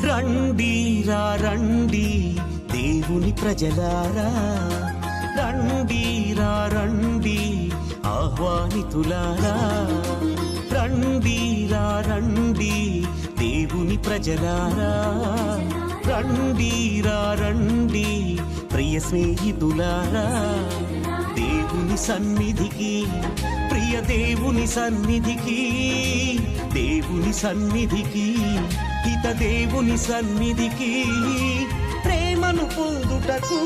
రండి రా రండి దేవుని ప్రజలారా, రండి రా రండి ఆహ్వానితులారా, రండి రా రండి దేవుని ప్రజలారా, రండి రా రండి ప్రియ స్నేహితులారా, దేవుని సన్నిధికి, ప్రియ దేవుని సన్నిధికి, దేవుని సన్నిధికి, హిత దేవుని సన్నిధికి, ప్రేమను పొందుటకు,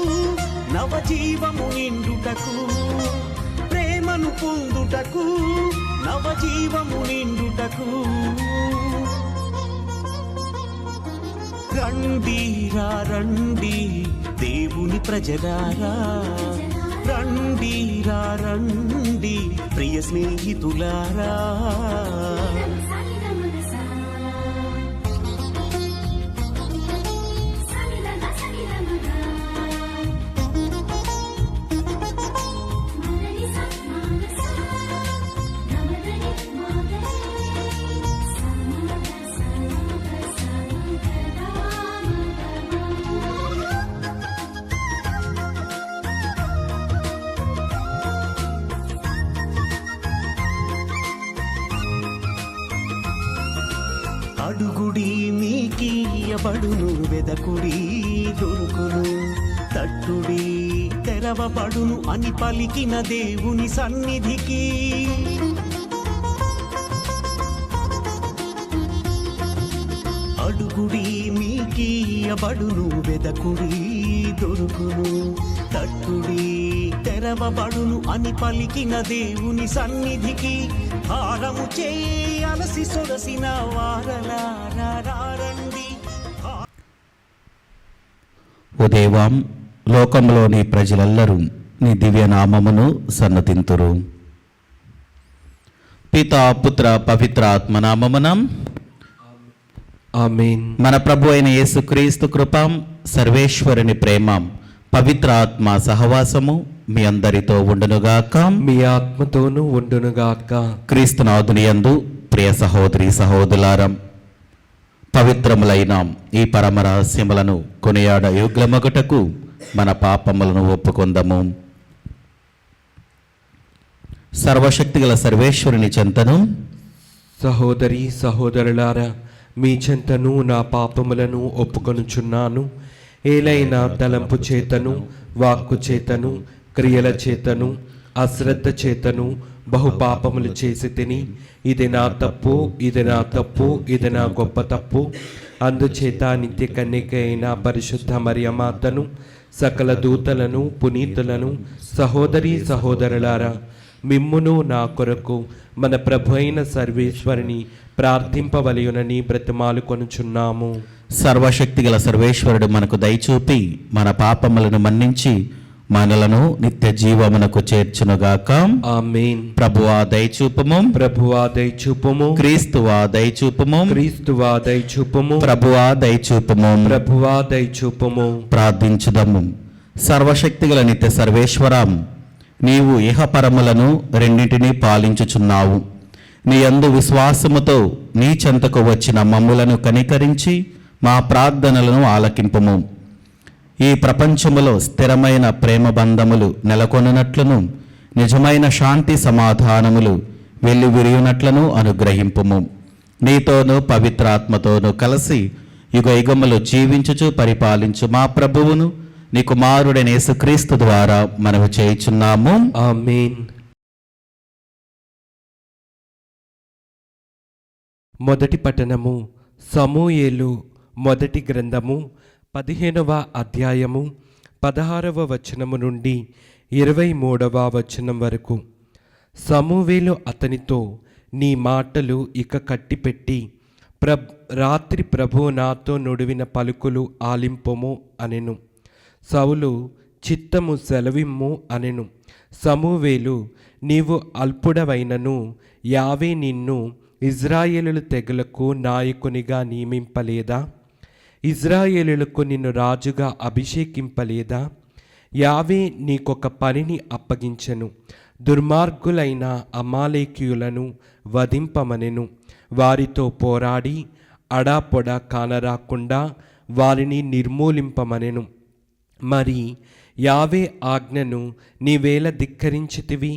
నవజీవము నిండుటకు, ప్రేమను పొందుటకు, నవజీవము నిండుటకు, రండి రా రండి దేవుని ప్రజలారా, రండి రా రండి ప్రియ స్నేహితులారా. అడుగుడి మీకియబడును, వెదకుడి దొరుకును, తట్టుడి తెరవబడును అని పలికిన దేవుని సన్నిధికి, అడుగుడి మీకియబడును, వెదకుడి దొరుకును, తట్టుడి తెరవబడును అని పలికిన దేవుని సన్నిధికి, హారము చేయి అలసి సొలసిన వారలారా రండి. ఓ దేవా, లోకంలోని ప్రజలెల్లరూ నీ దివ్య నామమును సన్నతింతురు. పితా పుత్ర పవిత్ర ఆత్మనామమున ఆమేన్. మన ప్రభు అయిన యేసుక్రీస్తు కృప, సర్వేశ్వరుని ప్రేమ, పవిత్ర ఆత్మ సహవాసము మీ అందరితో ఉండునుగాక, మీ ఆత్మతోనూ ఉండునుగాక. క్రీస్తునాథుని యందు ప్రియ సహోదరి సహోదరులారా, పవిత్రములైన ఈ పరమ రహస్యములను కొనియాడ యోగ్యమగుటకు మన పాపములను ఒప్పుకొందము. సర్వశక్తిగల సర్వేశ్వరుని చెంతను, సహోదరి సహోదరులారా, మీ చెంతను నా పాపములను ఒప్పుకొనుచున్నాను. ఏలైనా తలంపు చేతను, వాక్కు చేతను, క్రియల చేతను, అశ్రద్ధ చేతను బహుపాపములు చేసి తిని, ఇది నా తప్పు, ఇది నా తప్పు, ఇది నా గొప్ప తప్పు. అందుచేత నిత్య కన్యక అయిన పరిశుద్ధ మరియమాతను, సకల దూతలను, పునీతులను, సహోదరి సహోదరులారా, మిమ్మును నా కొరకు మన ప్రభు అయిన సర్వేశ్వరుని ప్రార్థింపవలయునని బ్రతిమాలు కొనుచున్నాము. సర్వశక్తిగల సర్వేశ్వరుడు మనకు దయచూపి మన పాపములను మన్నించి మనలను నిత్య జీవమునకు చేర్చునుగాక. ఆమేన్. ప్రభువా దయచూపము, ప్రభువా దయచూపము, క్రీస్తువా దయచూపము, క్రీస్తువా దయచూపము, ప్రభువా దయచూపము, ప్రభువా దయచూపము. ప్రార్థించుదము. సర్వశక్తిగల నిత్య సర్వేశ్వరం, నీవు ఇహపరములను రెండింటినీ పాలించుచున్నావు. నీ యందు విశ్వాసముతో నీ చెంతకు వచ్చిన మమ్ములను కనికరించి మా ప్రార్థనలను ఆలకింపుము. ఈ ప్రపంచములో స్థిరమైన ప్రేమ బంధములు నెలకొనున్నట్లును నిజమైన శాంతి సమాధానములు వెల్లివిరియునట్లను అనుగ్రహింపుము. నీతోనూ పవిత్రాత్మతోనూ కలిసి యుగ యుగములు జీవించుచు పరిపాలించు మా ప్రభువును నీ కుమారుడైన యేసుక్రీస్తు ద్వారా మనము చేయుచున్నాము. ఆమేన్. మొదటి పఠనము సమూయేలు మొదటి గ్రంథము 15వ అధ్యాయము 16వ వచనము నుండి 23వ వచనం వరకు. సమూయేలు అతనితో, నీ మాటలు ఇక కట్టిపెట్టి రాత్రి ప్రభువు నాతో నుడివిన పలుకులు ఆలింపుము అనెను. సౌలు, చిత్తము సెలవిమ్ము అనెను. సమూయేలు, నీవు అల్పుడవైనను యావే నిన్ను ఇజ్రాయేలుల తెగలకు నాయకునిగా నియమింపలేదా? ఇజ్రాయేలులకు నిన్ను రాజుగా అభిషేకింపలేదా? యావే నీకొక పనిని అప్పగించెను. దుర్మార్గులైన అమాలేకీయులను వధింపమనెను. వారితో పోరాడి అడాపొడా కానరాకుండా వారిని నిర్మూలింపమనెను. మరి యావే ఆజ్ఞను నీవేళ ధిక్కరించితివి?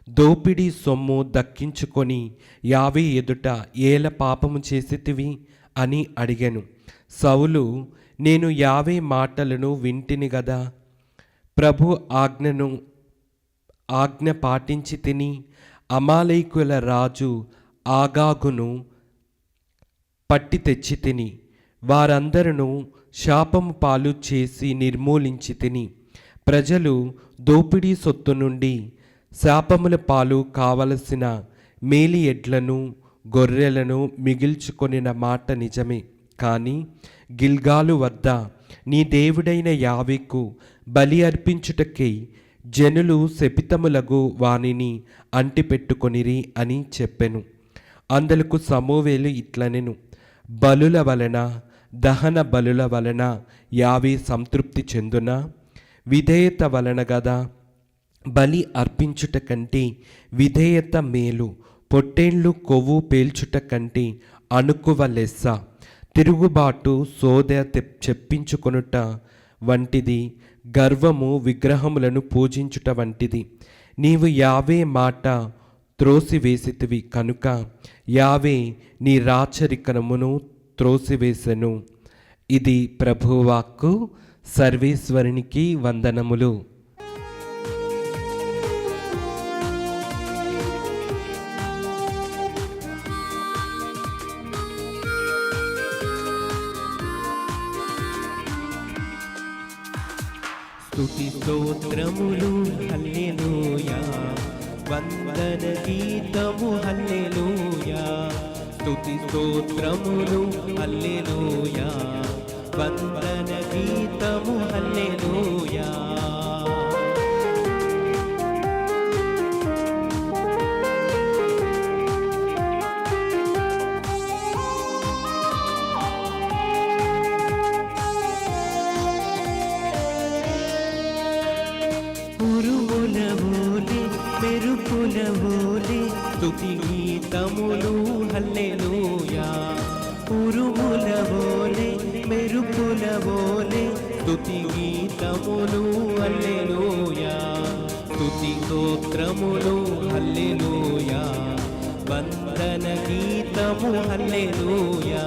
దోపిడీ సొమ్ము దక్కించుకొని యావే ఎదుట ఏల పాపము చేసితివి అని అడిగెను. సౌలు, నేను యావే మాటలను వింటిని గదా, ప్రభు ఆజ్ఞ పాటించి తిని అమాలేకుల రాజు ఆగాగును పట్టి తెచ్చి తిని వారందరూ శాపము పాలు చేసి నిర్మూలించి తిని ప్రజలు దోపిడీ సొత్తు నుండి శాపముల పాలు కావలసిన మేలి ఎడ్లను గొర్రెలను మిగిల్చుకొనిన మాట నిజమే. కానీ గిల్గాలు వద్ద నీ దేవుడైన యావేకు బలి అర్పించుటకై జనులు శపితములగు వానిని అంటిపెట్టుకొనిరి అని చెప్పెను. అందులకు సమూయేలు ఇట్లనెను, బలుల వలన దహన బలుల వలన యావే సంతృప్తి చెందునా? విధేయత వలన గదా. బలి అర్పించుట కంటే విధేయత మేలు. పొట్టేళ్ళు కొవ్వు పేల్చుట కంటే అణుకువ లెస్స. తిరుగుబాటు సోద చెప్పించుకొనుట వంటిది, గర్వము విగ్రహములను పూజించుట వంటిది. నీవు యావే మాట త్రోసివేసితివి కనుక యావే నీ రాచరికమును త్రోసివేసెను. ఇది ప్రభువాక్కు. సర్వేశ్వరునికి వందనములు. స్తుతి స్తోత్రములు హల్లెలూయా, వందన గీతము హల్లెలూయా. స్తుతి స్తోత్రములు హల్లెలూయా, వందన గీతము హల్లెలూయా. మెరుపుల ఓలే స్తుతి గీతములు హల్లెలూయా. ఉరుముల ఓలే మెరుపుల ఓలే స్తుతి గీతములు హల్లెలూయా. స్తుతి స్తోత్రములు హల్లెలూయా, వందన గీతము హల్లెలూయా.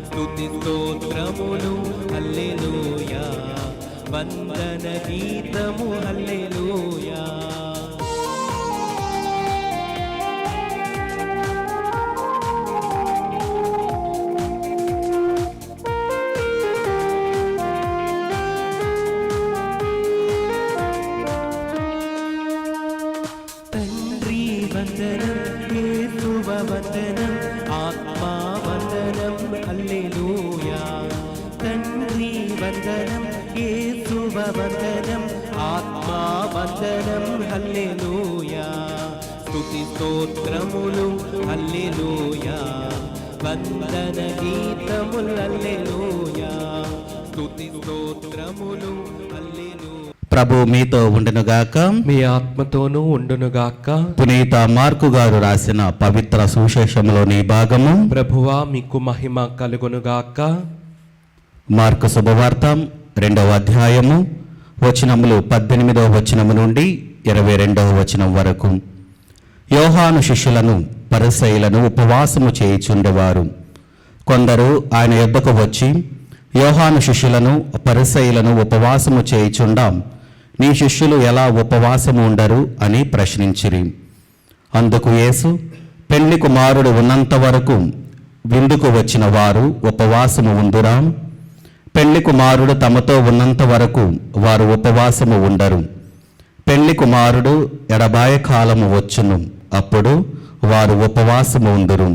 స్తుతి స్తోత్రములు హల్లెలూయా, వందన గీతము హల్లెలూయా. తండ్రి వందనం, యేసువ వందనం, ఆత్మా వందనం హల్లెలూయా. తండ్రి వందనం, యేసువ వందనం, ఆత్మా వందనం హల్లెలూయా. స్తుతి స్తోత్రములు హల్లెలూయా, వందన గీతములు హల్లెలూయా. స్తుతి స్తోత్రములు హల్లెలూయా. ప్రభు మీతో ఉండునుగాక. మీ ఆత్మతోనూ ఉండునుగాక. పునీత మార్కు గారు రాసిన పవిత్ర సువిశేషంలోని భాగము. ప్రభువా మీకు మహిమ కలుగునుగాక. మార్కు శుభవార్త 2వ అధ్యాయము వచనములు 18వ వచనము నుండి 22వ వచనం వరకు. యోహాను శిష్యులను పరిసయ్యులను ఉపవాసము చేయుచుండేవారు. కొందరు ఆయన యొద్దకు వచ్చి, యోహాను శిష్యులను పరిసయ్యులను ఉపవాసము చేయుచుండాం, నీ శిష్యులు ఎలా ఉపవాసము ఉండరు అని ప్రశ్నించిరి. అందుకు యేసు, పెళ్లి కుమారుడు ఉన్నంత వరకు విందుకు వచ్చిన వారు ఉపవాసము ఉందురా? పెళ్లి కుమారుడు తమతో ఉన్నంత వరకు వారు ఉపవాసము ఉండరు. పెళ్లి కుమారుడు ఎడబాయ కాలము వచ్చును, అప్పుడు వారు ఉపవాసము ఉందురు.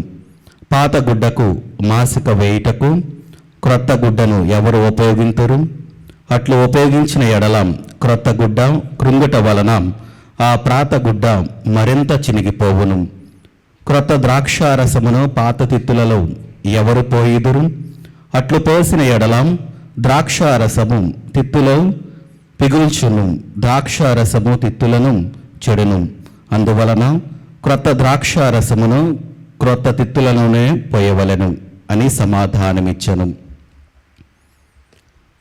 పాత గుడ్డకు మాసిక వేయుటకు క్రొత్త గుడ్డను ఎవరు ఉపయోగింతురు? అట్లు ఉపయోగించిన ఎడల క్రొత్త గుడ్డ కృంగుట వలన ఆ పాత గుడ్డ మరింత చినిగిపోవును. క్రొత్త ద్రాక్షారసమును పాత తిత్తులలో ఎవరు పోయిదురు? అట్లు పోసిన ఎడల ద్రాక్షారసము తిత్తులో పిగుల్చును, ద్రాక్షారసము తిత్తులను చెడును. అందువలన క్రొత్త ద్రాక్షారసమును క్రొత్త తిత్తులలోనే పోయవలెను అని సమాధానమిచ్చను.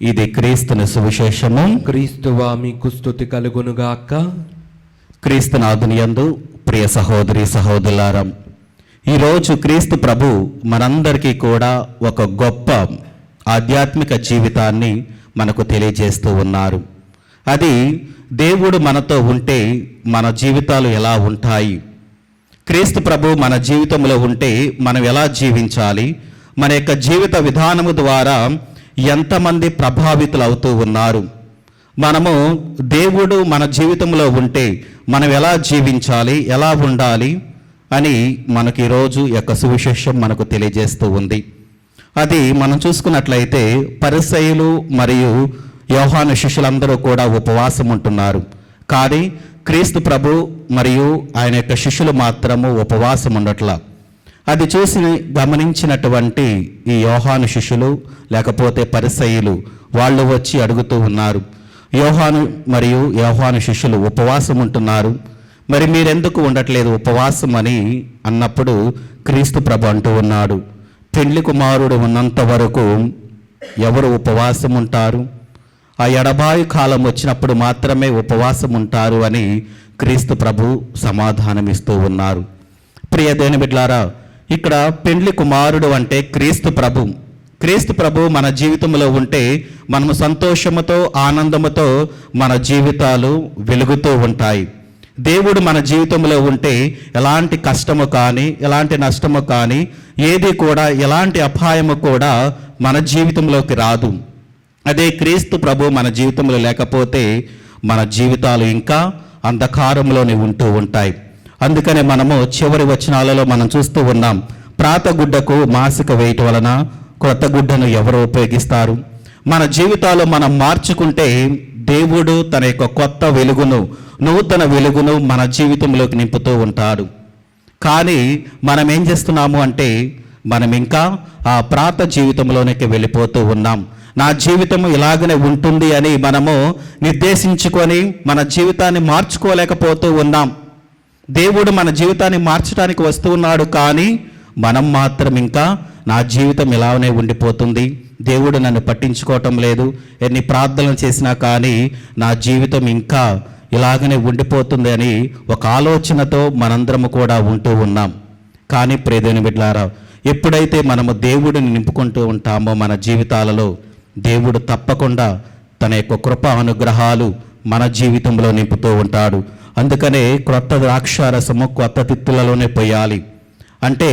ఇది క్రీస్తుని సువిశేషము. క్రీస్తువా మీకు స్తుతి కలుగునుగాక. క్రీస్తునాథుని యందు ప్రియ సహోదరి సహోదరులారా, ఈరోజు క్రీస్తు ప్రభు మనందరికీ కూడా ఒక గొప్ప ఆధ్యాత్మిక జీవితాన్ని మనకు తెలియజేస్తూ ఉన్నారు. అది దేవుడు మనతో ఉంటే మన జీవితాలు ఎలా ఉంటాయి, క్రీస్తు ప్రభు మన జీవితంలో ఉంటే మనం ఎలా జీవించాలి, మన యొక్క జీవిత విధానము ద్వారా ఎంతమంది ప్రభావితులు అవుతూ ఉన్నారు, మనము దేవుడు మన జీవితంలో ఉంటే మనం ఎలా జీవించాలి, ఎలా ఉండాలి అని మనకి ఈరోజు యొక్క సువిశేషం మనకు తెలియజేస్తూ ఉంది. అది మనం చూసుకున్నట్లయితే పరిసయ్యులు మరియు యోహాను శిష్యులందరూ కూడా ఉపవాసం ఉంటున్నారు. కానీ క్రీస్తు ప్రభు మరియు ఆయన యొక్క శిష్యులు మాత్రము ఉపవాసం ఉండట్లా. అది చూసి గమనించినటువంటి ఈ యోహాను శిష్యులు లేకపోతే పరిసయ్యులు వాళ్ళు వచ్చి అడుగుతూ ఉన్నారు, యోహాను మరియు యోహాను శిష్యులు ఉపవాసం ఉంటున్నారు, మరి మీరెందుకు ఉండట్లేదు ఉపవాసం అని అన్నప్పుడు క్రీస్తు ప్రభు అంటూ ఉన్నాడు, పెళ్లి కుమారుడు ఉన్నంత వరకు ఎవరు ఉపవాసం ఉంటారు? ఆ ఎడబాయి కాలం వచ్చినప్పుడు మాత్రమే ఉపవాసం ఉంటారు అని క్రీస్తు ప్రభు సమాధానమిస్తూ ఉన్నారు. ప్రియ దేవుని బిడ్డలారా, ఇక్కడ పెండ్లి కుమారుడు అంటే క్రీస్తు ప్రభు. క్రీస్తు ప్రభు మన జీవితంలో ఉంటే మనము సంతోషముతో ఆనందముతో మన జీవితాలు వెలుగుతూ ఉంటాయి. దేవుడు మన జీవితంలో ఉంటే ఎలాంటి కష్టము కానీ ఎలాంటి నష్టము కానీ ఏది కూడా ఎలాంటి అపాయము కూడా మన జీవితంలోకి రాదు. అదే క్రీస్తు ప్రభు మన జీవితంలో లేకపోతే మన జీవితాలు ఇంకా అంధకారంలోనే ఉంటూ ఉంటాయి. అందుకనే మనము చివరి వచనాలలో మనం చూస్తూ ఉన్నాం, పాత గుడ్డకు మాసిక వేయటం వలన క్రొత్త గుడ్డను ఎవరు ఉపయోగిస్తారు? మన జీవితాలు మనం మార్చుకుంటే దేవుడు తన యొక్క కొత్త వెలుగును, నూతన వెలుగును మన జీవితంలోకి నింపుతూ ఉంటాడు. కానీ మనం ఏం చేస్తున్నాము అంటే మనం ఇంకా ఆ పాత జీవితంలోనికి వెళ్ళిపోతూ ఉన్నాం. నా జీవితం ఇలాగనే ఉంటుంది అని మనము నిర్దేశించుకొని మన జీవితాన్ని మార్చుకోలేకపోతూ ఉన్నాం. దేవుడు మన జీవితాన్ని మార్చడానికి వస్తూ ఉన్నాడు, కానీ మనం మాత్రం ఇంకా నా జీవితం ఇలానే ఉండిపోతుంది, దేవుడు నన్ను పట్టించుకోవటం లేదు, ఎన్ని ప్రార్థనలు చేసినా కానీ నా జీవితం ఇంకా ఇలాగనే ఉండిపోతుంది అని ఒక ఆలోచనతో మనందరము కూడా ఉంటూ ఉన్నాం. కానీ ప్రియదేవుని బిడ్డలారా, ఎప్పుడైతే మనము దేవుడిని నింపుకుంటూ ఉంటామో మన జీవితాలలో దేవుడు తప్పకుండా తన యొక్క కృప అనుగ్రహాలు మన జీవితంలో నింపుతూ ఉంటాడు. అందుకనే క్రొత్త ద్రాక్షారసము కొత్త తిత్తులలోనే పోయాలి. అంటే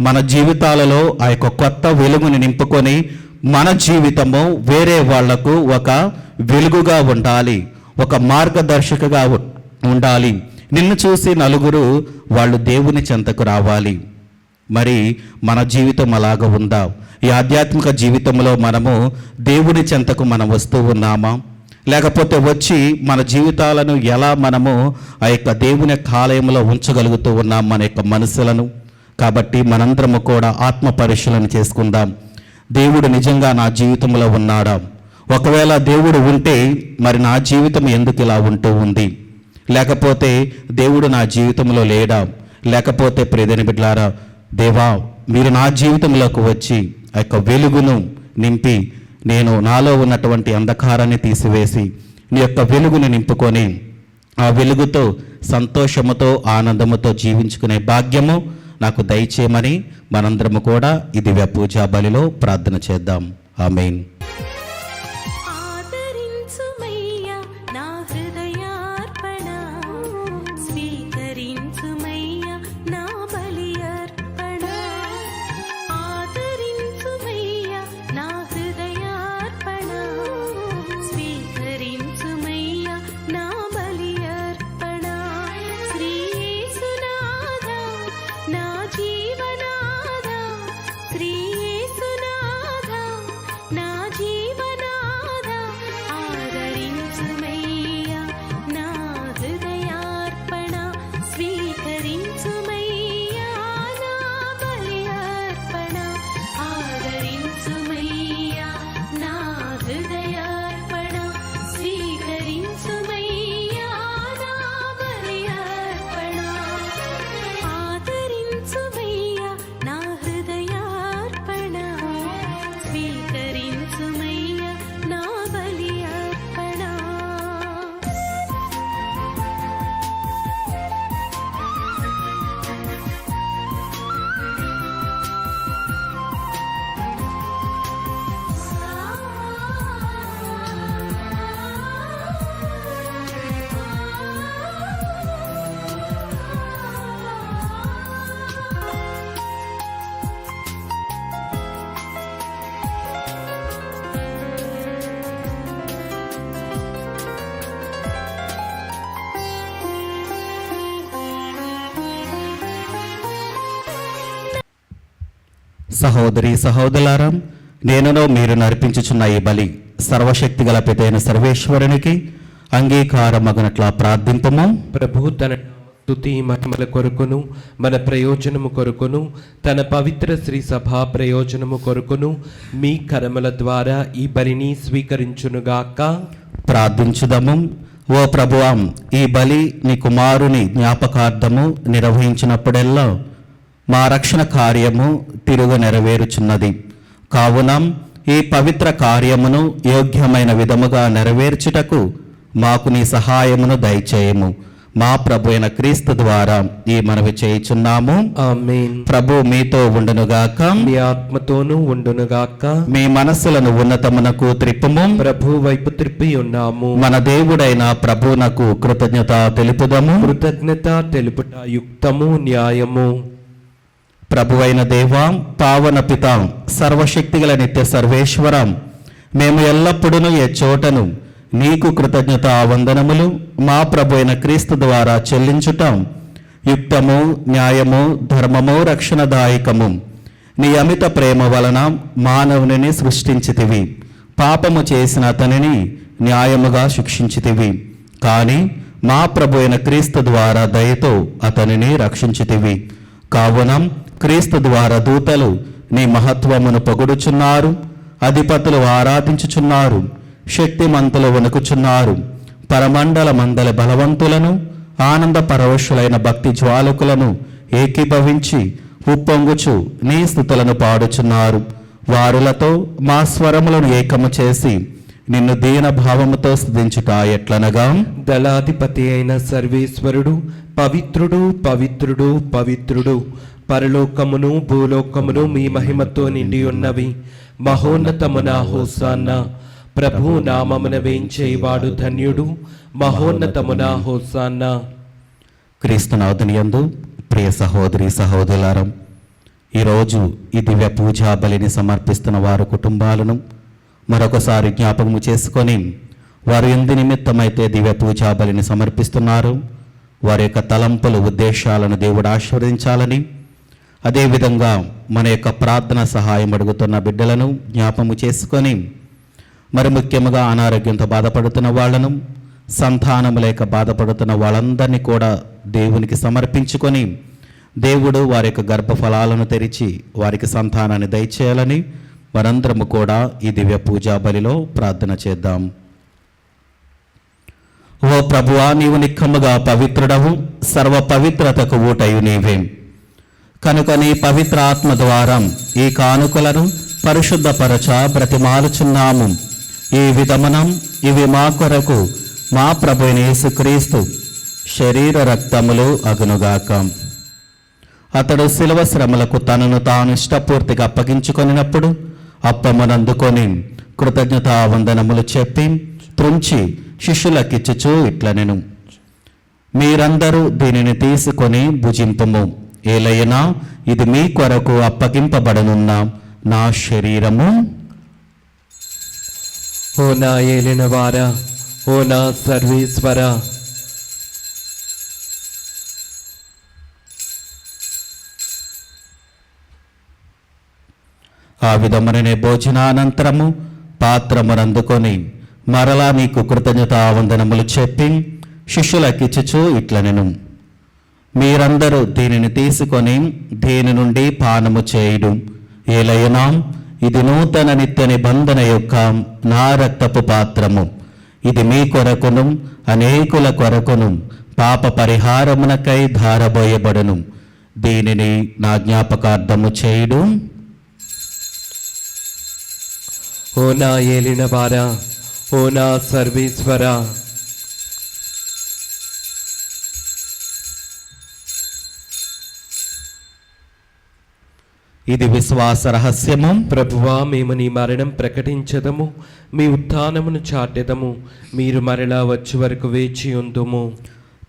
మన జీవితాలలో ఆ యొక్క కొత్త వెలుగుని నింపుకొని మన జీవితము వేరే వాళ్లకు ఒక వెలుగుగా ఉండాలి, ఒక మార్గదర్శకగా ఉండాలి. నిన్ను చూసి నలుగురు వాళ్ళు దేవుని చెంతకు రావాలి. మరి మన జీవితం అలాగ ఉందా? ఈ ఆధ్యాత్మిక జీవితంలో మనము దేవుని చెంతకు మనం వస్తూ ఉన్నామా? లేకపోతే వచ్చి మన జీవితాలను ఎలా మనము ఆ యొక్క దేవుని ఆలయంలో ఉంచగలుగుతూ ఉన్నాం మన యొక్క మనసులను? కాబట్టి మనందరము కూడా ఆత్మ పరిశీలన చేసుకుందాం. దేవుడు నిజంగా నా జీవితంలో ఉన్నాడా? ఒకవేళ దేవుడు ఉంటే మరి నా జీవితం ఎందుకు ఇలా ఉంటూ ఉంది? లేకపోతే దేవుడు నా జీవితంలో లేడా? లేకపోతే ప్రియదేవుని బిడ్డలారా, దేవా మీరు నా జీవితంలోకి వచ్చి ఆ యొక్క వెలుగును నింపి నేను నాలో ఉన్నటువంటి అంధకారాన్ని తీసివేసి నీ యొక్క వెలుగుని నింపుకొని ఆ వెలుగుతో సంతోషముతో ఆనందముతో జీవించుకునే భాగ్యము నాకు దయచేయమని మనందరము కూడా ఈ దివ్య పూజా బలిలో ప్రార్థన చేద్దాం. ఆమేన్. ఆదరించుమయ్యా నా హృదయార్పణ, స్వీకరించుమయ్యా నా బలి అర్పణ. ఆదరించుమయ్యా నా హృదయార్పణ, స్వీకరించుమయ్యా నా బలి అర్పణ. శ్రీ యేసునాథా నా జీవనాథా, శ్రీ యేసునాథా నా జీవనాథా, ఆదరించుమయ్యా నా హృదయార్పణ, స్వీకరించుమయ్యా నా బలి అర్పణ. ఆదరించుమయ్యా నా హృదయార్పణ, స్వీకరించుమయ్యా నా బలి అర్పణ. ఆదరించుమయ్యా నా హృదయార్పణ, స్వీకరించుమయ్యా నా బలి అర్పణ. సహోదరి సహోదరులారా, నేనును మీరు నర్పించుచున్న ఈ బలి సర్వశక్తి గల పితైన సర్వేశ్వరునికి అంగీకారమగునట్లా ప్రార్థింపము. ప్రభు తన స్తుతి మహిమల కొరకును మన ప్రయోజనము కొరకును తన పవిత్ర శ్రీ సభా ప్రయోజనము కొరకును మీ కరముల ద్వారా ఈ బలిని స్వీకరించునుగాక. ప్రార్థించుదము. ఓ ప్రభువా, ఈ బలి నీ కుమారుని జ్ఞాపకార్థము నిర్వహించినప్పుడెల్లా మా రక్షణ కార్యము తిరుగు నెరవేరుచున్నది. కావున ఈ పవిత్ర కార్యమును యోగ్యమైన విధముగా నెరవేర్చుటకు మాకు నీ సహాయమును దయచేయము. మా ప్రభు అయిన క్రీస్తు ద్వారా ఈ మనవి చేయుచున్నాము. ఆమేన్. ప్రభు మీతో ఉండునుగాక, మీ ఆత్మతోనూ ఉండునుగాక. మీ మనస్సులను ఉన్నతమునకు త్రిప్పుము. ప్రభు వైపు త్రిప్పి ఉన్నాము. మన దేవుడైన ప్రభువునకు కృతజ్ఞత తెలుపుదము. కృతజ్ఞత తెలుపుట యుక్తము న్యాయము. ప్రభువైన దేవా, పావన పిత, సర్వశక్తిగల నిత్య సర్వేశ్వరం, మేము ఎల్లప్పుడూ ఏ చోటను నీకు కృతజ్ఞత వందనములు మా ప్రభు అయిన క్రీస్తు ద్వారా చెల్లించుట యుక్తము, న్యాయము, ధర్మము, రక్షణదాయకము. నీ అమిత ప్రేమ వలన మానవుని సృష్టించితివి. పాపము చేసిన అతనిని న్యాయముగా శిక్షించితివి. కానీ మా ప్రభు అయిన క్రీస్తు ద్వారా దయతో అతనిని రక్షించితివి. కావున క్రీస్తు ద్వారా దూతలు నీ మహత్వమును పొగుడుచున్నారు, అధిపతులు ఆరాధించుచున్నారు, శక్తిమంతులు వణుకుచున్నారు. పరమండల మందల బలవంతులను, ఆనంద పరవశులైన భక్తి జ్వాలకులను ఏకీభవించి ఉప్పొంగుచు నీ స్తుతులను పాడుచున్నారు. వారులతో మా స్వరములను ఏకము చేసి నిన్ను దీన భావముతో స్తుతించుట ఎట్లనగా, దళాధిపతి అయిన సర్వేశ్వరుడు పవిత్రుడు పవిత్రుడు పవిత్రుడు, పరలోకమును భూలోకమును మీ మహిమతో నిండి ఉన్నవి. మహోన్నతమున హోసాన్న. ప్రభు నామమున వేంచేవాడు ధన్యుడు. మహోన్నతమున హోసాన్న. క్రీస్తునాథునియందు ప్రియ సహోదరి సహోదరులారా, ఈరోజు ఈ దివ్య పూజా బలిని సమర్పిస్తున్న వారి కుటుంబాలను మరొకసారి జ్ఞాపకము చేసుకొని వారు ఎందు నిమిత్తమైతే దివ్య పూజా బలిని సమర్పిస్తున్నారు వారి యొక్క తలంపులు, ఉద్దేశాలను దేవుడు ఆశీర్వదించాలని, అదేవిధంగా మన యొక్క ప్రార్థన సహాయం అడుగుతున్న బిడ్డలను జ్ఞాపకము చేసుకొని, మరి ముఖ్యంగా అనారోగ్యంతో బాధపడుతున్న వాళ్ళను, సంతానము లేక బాధపడుతున్న వాళ్ళందరినీ కూడా దేవునికి సమర్పించుకొని దేవుడు వారి యొక్క గర్భఫలాలను తెరిచి వారికి సంతానాన్ని దయచేయాలని మనందరము కూడా ఈ దివ్య పూజా బలిలో ప్రార్థన చేద్దాం. ఓ ప్రభువా, నీవు నిక్కముగా పవిత్రుడవు, సర్వ పవిత్రతకు ఊటయు నీవే. కనుక నీ పవిత్ర ఆత్మ ద్వారా ఈ కానుకలను పరిశుద్ధపరచ బ్రతిమాలుచున్నాము. ఈ విధమనం ఇవి మా కొరకు మా ప్రభువైన యేసుక్రీస్తు శరీర రక్తములు అగునుగాక. అతడు శిలువ శ్రమలకు తనను తాను ఇష్టపూర్తిగా అప్పగించుకొనినప్పుడు అప్పమునందుకొని కృతజ్ఞతావందనములు చెప్పి త్రుంచి శిష్యులకిచ్చుచూ ఇట్లనెను, మీరందరూ దీనిని తీసుకొని భుజింపుము. ఏలైనా ఇది మీ కొరకు అప్పగింపబడనున్న నా శరీరము. ఓ నా ఏలిన వారా, ఓ నా సర్వేశ్వర, ఆ విధముననే భోజనానంతరము పాత్రమునందుకొని మరలా నీకు కృతజ్ఞతావందనములు చెప్పి శిష్యులకిచ్చుచూ ఇట్లనెను, మీరందరూ దీనిని తీసుకొని దీని నుండి పానము చేయుడు. ఏలైనా ఇది నూతన నిత్య నిబంధన యొక్క నా రక్తపు పాత్రము. ఇది మీ కొరకును అనేకుల కొరకును పాప పరిహారమునకై ధారబోయబడును. దీనిని నా జ్ఞాపకార్థము చేయుడు. ఓ నా ఏలిన వారా, ఓ నా సర్వేశ్వర, ఇది విశ్వాస రహస్యము. ప్రభువా, మేము నీ మరణం ప్రకటించదము, మీ ఉత్థానమును చాటెదము. మీరు మరలా వచ్చే వరకు వేచి ఉందుము.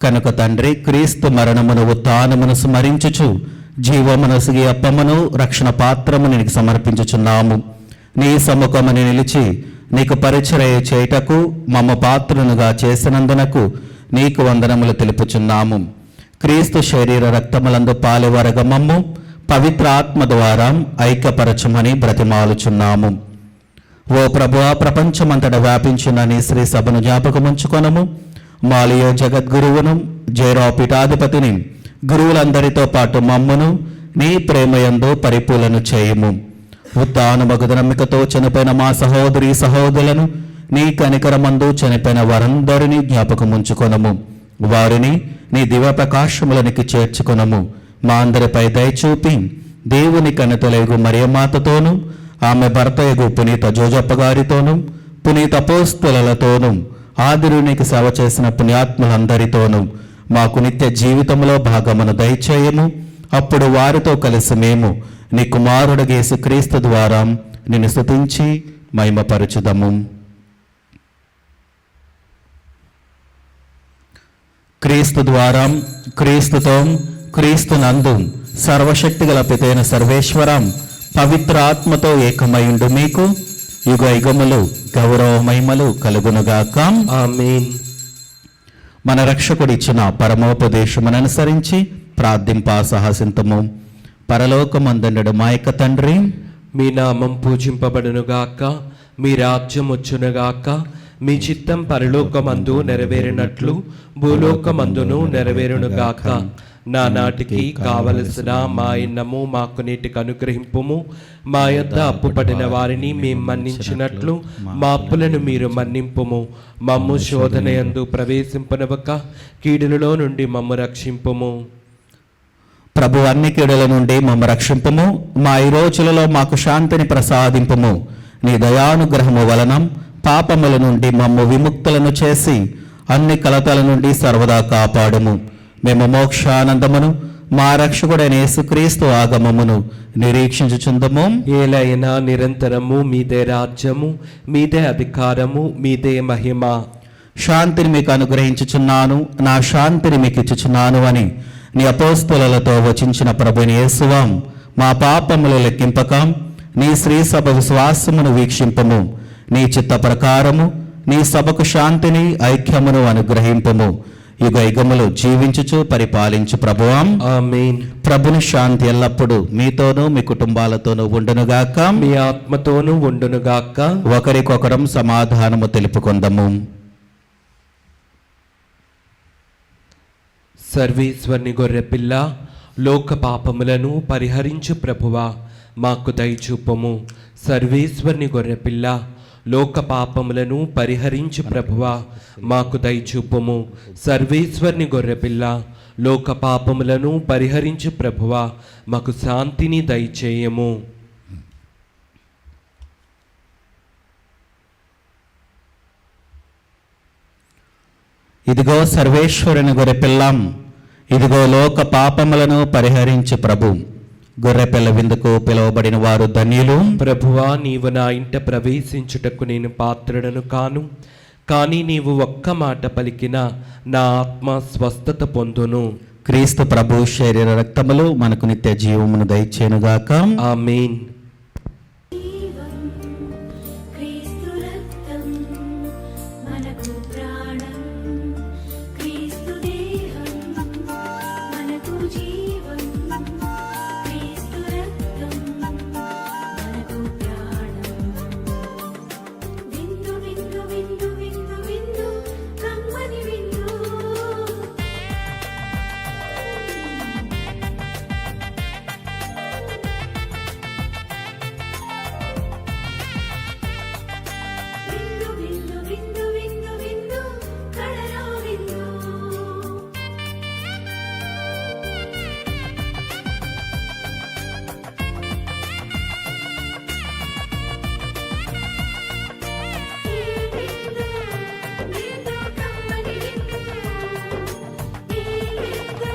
కనుక తండ్రి, క్రీస్తు మరణమును ఉత్థానమును స్మరించుచు జీవమునసిగి అప్పమును రక్షణ పాత్రమును నీకు సమర్పించుచున్నాము. నీ సముఖముని నిలిచి నీకు పరిచర్య చేయుటకు మమ్మ పాత్రునుగా చేసినందునకు నీకు వందనములు తెలుపుచున్నాము. క్రీస్తు శరీర రక్తములందు పాలువరగ మమ్ము పవిత్ర ఆత్మ ద్వారా ఐక్యపరచమని బ్రతిమాలుచున్నాము. ఓ ప్రభువా, ప్రపంచమంతటా వ్యాపించిన నీ శ్రీ సభను జ్ఞాపకముంచుకొనము. మాలియో జగద్గురువును, జైరో పీఠాధిపతిని, గురువులందరితో పాటు మమ్మును నీ ప్రేమయందు పరిపూలను చేయుము. ఉత్థానమగు నమ్మికతో చనిపోయిన మా సహోదరి సహోదరులను నీ కనికరమందు చనిపోయిన వారందరినీ జ్ఞాపకముంచుకొనము. వారిని నీ దివ్య ప్రకాశములనికి చేర్చుకొనము. మా అందరిపై దయచూపి దేవుని కన్నతలేగు మరియమాతతోనూ ఆమె భర్తయగు పునీత జోజప్ప గారితోనూ పునీత అపోస్తలులతోనూ ఆదిరునికి సేవ చేసిన పుణ్యాత్ములందరితోనూ మాకు నిత్య జీవితంలో భాగమును దయచేయము. అప్పుడు వారితో కలిసి మేము నీ కుమారుడు యేసుక్రీస్తు ద్వారా నిన్ను స్తుతించి మహిమపరచుదము. క్రీస్తు ద్వారా, క్రీస్తుతో, క్రీస్తునందు సర్వశక్తి గల పితైన సర్వేశ్వరం పవిత్ర ఆత్మతో ఏకమైండు మీకు యుగ యుగములు గౌరవ మహిమలు కలుగునుగాక. ఆమేన్. మన రక్షకుడు ఇచ్చిన పరమోపదేశమును అనుసరించి ప్రార్థింప సాహసింతము. పరలోకమందుండు మా యొక్క తండ్రి, మీ నామం పూజింపబడునుగాక, మీ రాజ్యం వచ్చునుగాక, మీ చిత్తం పరలోకమందు నెరవేరినట్లు భూలోకమందును నెరవేరునుగాక. నానాటికి కావలసిన మా ఇన్నము మాకు నీటికి అనుగ్రహింపుము. మా యొద్ద అప్పుపడిన వారిని మేము మన్నించినట్లు మా అప్పులను మీరు మన్నింపుము. మమ్ము శోధనయందు ప్రవేశింపనవక కీడులలో నుండి మమ్ము రక్షింపుము. ప్రభు, అన్ని కీడుల నుండి మమ్మ రక్షింపుము. మా ఈ రోజులలో మాకు శాంతిని ప్రసాదింపుము. నీ దయానుగ్రహము వలన పాపముల నుండి మమ్ము విముక్తులను చేసి అన్ని కలతల నుండి సర్వదా కాపాడుము. మేము మోక్షానందమును మా రక్షకుడైన యేసుక్రీస్తు ఆగమమును నిరీక్షించుచుందము. ఏలైనా నిరంతరము మీదే రాజ్యము, మీదే అధికారము, మీదే మహిమ. శాంతిని మీకు అనుగ్రహించుచున్నాను, నా శాంతిని మీకు ఇచ్చుచున్నాను అని నీ అపోస్తలులతో వచించిన ప్రభుని యేసువాం, మా పాపములు లెక్కింపక నీ శ్రీ సభ విశ్వాసమును వీక్షింపము. నీ చిత్త ప్రకారము నీ సభకు శాంతిని ఐక్యమును అనుగ్రహింపము. యుగ యుగములు జీవించుచు పరిపాలించు ప్రభువాం. ఆమేన్. ప్రభుని శాంతి ఎల్లప్పుడూ మీతోనూ మీ కుటుంబాలతోనూ ఉండునుగాక. మీ ఆత్మతోనూ ఉండునుగాక. ఒకరికొకరం సమాధానము తెలుపుకొందము. సర్వేశ్వరుని గొర్రెపిల్ల, లోక పాపములను పరిహరించు ప్రభువా, మాకు దయచూపము. సర్వేశ్వరుని గొర్రెపిల్ల, లోక పాపములను పరిహరించు ప్రభువా, మాకు దయచూపము. సర్వేశ్వరుని గొర్రెపిల్ల, లోక పాపములను పరిహరించు ప్రభువా, మాకు శాంతిని దయచేయము. ఇదిగో సర్వేశ్వరుని గొర్రెపిల్లం, ఇదిగో లోక పాపములను పరిహరించు ప్రభు. గొర్రెపిల్ల విందుకు పిలువబడిన వారు ధన్యులు. ప్రభువా, నీవు నా ఇంట ప్రవేశించుటకు నేను పాత్రుడను కాను, కానీ నీవు ఒక్క మాట పలికిన నా ఆత్మ స్వస్థత పొందును. క్రీస్తు ప్రభు శరీర రక్తములు మనకు నిత్య జీవమును దయచేయునుగాక. ఆమేన్. జీవం క్రీస్తు రక్తం మనకు ప్రాణం, క్రీస్తు దేహం మనకు జీవం, క్రీస్తు రక్తం మనకు ప్రాణం. విందు విందు విందు విందు విందు కమ్మని విందు. విందు విందు విందు విందు విందు కడరా విందు. ఈ విందు విందు కమ్మని విందు. ఈ విందు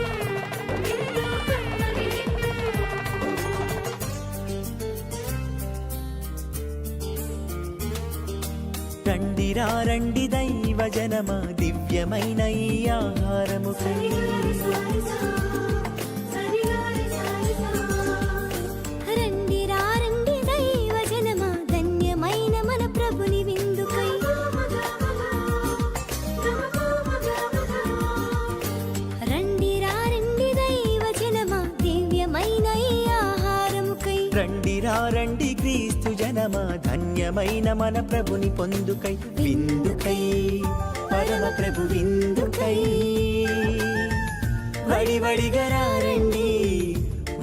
విందు కమ్మని విందు. రండిరా రండి దైవ జనమ, దివ్యమైన ఈ ఆహారముకై రండి రండి దైవ జనమా, ధన్యమైన మన ప్రభుని విందుకై. రండి రండి దైవ జనమా, దివ్యమైన ఈ ఆహారముకై. రండిరా రండి క్రీస్తు జనమ, ధన్యమైన మన ప్రభుని పొందుకై. విందుకై పరమ ప్రభు విందుకై వడివడిగా రండి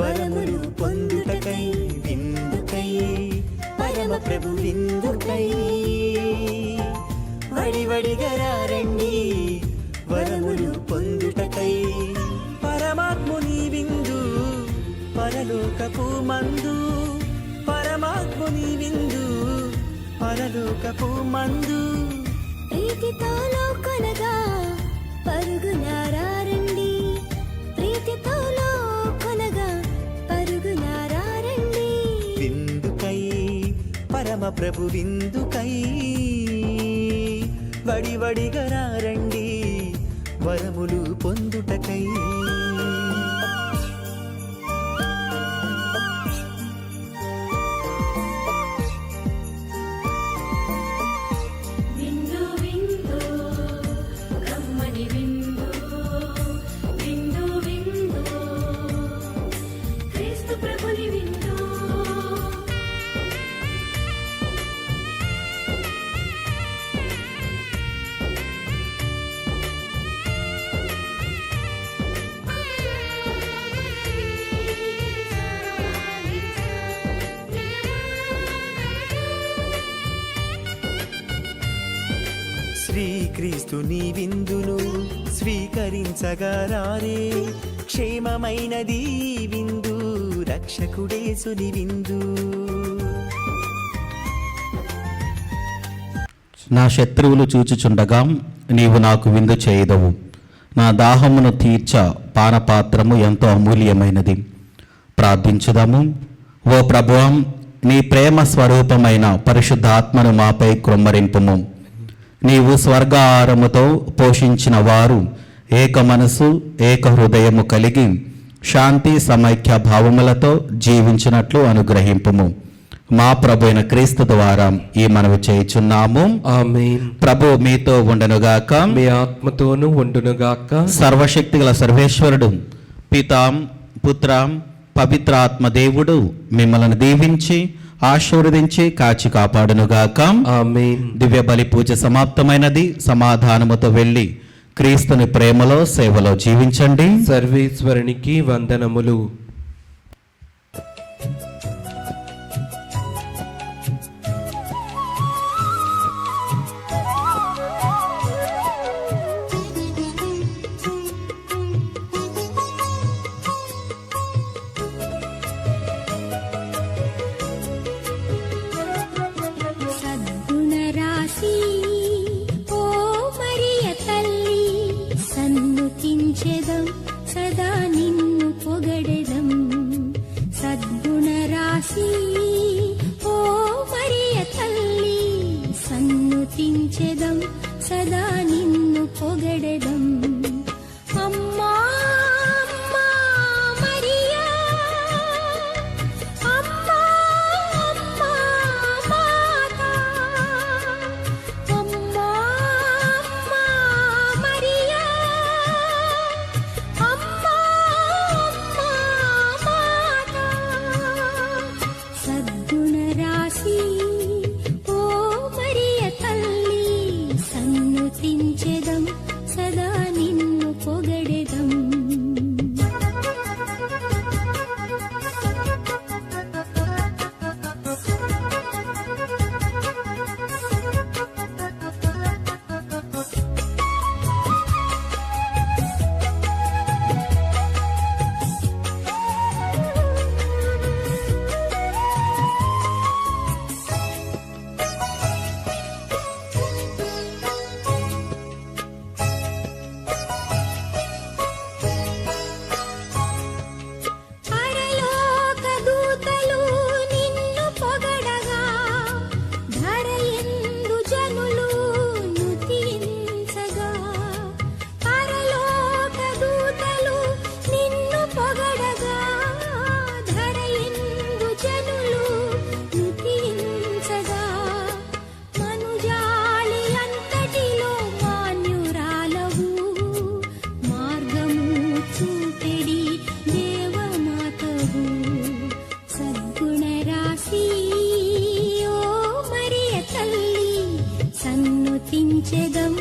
వరములు పొందుటకై. విందుకై పరమ ప్రభు విందుకై వడివడిగా రండి వరములు పొందుటకై. పరమాత్ముని విందు పరలోకపు మందు, పరమాత్ముని విందు పరలోకపు మందు. ప్రీతితో లోకొనగా పరుగునారా రండి, ప్రీతితో లోకొనగా పరుగునారా రండి. విందుకై పరమ ప్రభు విందుకై వడివడిగా రండి వరములు పొందుటకై. విందు విందు కమ్మని విందు. విందు విందు క్రీస్తు ప్రభుని విందు. శ్రీక్రీస్తుని విందును స్వీకరించగరారే, క్షేమమైనది ఈ విందు, రక్షకుడేసుని విందు. నా శత్రువులు చూచుచుండగా నీవు నాకు విందు చేయదవు. నా దాహమును తీర్చ పానపాత్రము ఎంతో అమూల్యమైనది. ప్రార్థించుదాము. ఓ ప్రభువం, నీ ప్రేమ స్వరూపమైన పరిశుద్ధాత్మను మాపై కృమ్మరింపుము. నీవు స్వర్గాహారముతో పోషించిన వారు ఏక మనసు ఏక హృదయము కలిగి శాంతి సమైక్య భావములతో జీవించినట్లు అనుగ్రహింపుము. మా ప్రభు అయిన క్రీస్తు ద్వారా ఈ మనవి చేయుచున్నాము. ఆమేన్. ప్రభు మీతో ఉండనుగాక. మీ ఆత్మతోనూ ఉండునుగాక. సర్వశక్తి గల సర్వేశ్వరుడు పితాం పుత్రం పవిత్రాత్మ దేవుడు మిమ్మల్ని దీవించి ఆశీర్వదించి కాచి కాపాడునుగాక. ఆమేన్. దివ్య బలి పూజ సమాప్తమైనది. సమాధానముతో వెళ్ళి క్రీస్తుని ప్రేమలో సేవలో జీవించండి. సర్వేశ్వరునికి వందనములు. సద్గుణ రాశి ఓ మరియ తల్లి, సన్నుతించెదం సదా నిన్ను పొగడెదం అమ్మా అమ్మా మరియా అమ్మా అమ్మా మాతా అమ్మా అమ్మా మరియా అమ్మా అమ్మా మాతా సద్గుణ రాశి ఓ మరియ తల్లి సన్నుతించెదం సదా నిన్ను పొగడెదం పరలోక దూతలు నిన్ను పొగడగా ధరయందు జనులు నుతించగా పరలోక దూతలు నిన్ను పొగడగా ధరయందు జనులు నుతించగా మనుజాలి అంతటిలో మాన్యురాలవు మార్గము చూపెడి దేవమాతవు సద్గుణ రాశి ఓ మరియ తల్లి సన్నుతించెదం